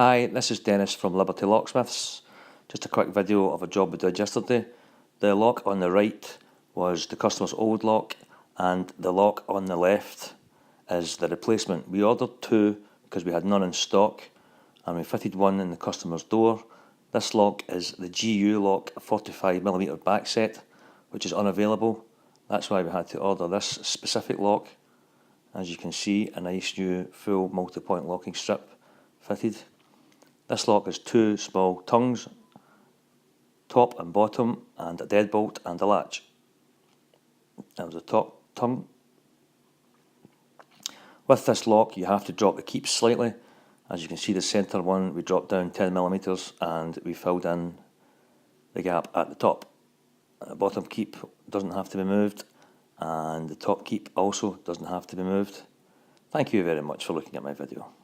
Hi, this is Dennis from Liberty Locksmiths. Just a quick video of a job we did yesterday. The lock on the right was the customer's old lock, and the lock on the left is the replacement. We ordered two because we had none in stock, and we fitted one in the customer's door. This lock is the GU lock 45mm back set, which is unavailable. That's why we had to order this specific lock. As you can see, a nice new full multi-point locking strip fitted. This lock has two small tongues, top and bottom, and a deadbolt and a latch. That was the top tongue. With this lock you have to drop the keeps slightly. As you can see, the centre one we dropped down 10mm and we filled in the gap at the top. The bottom keep doesn't have to be moved, and the top keep also doesn't have to be moved. Thank you very much for looking at my video.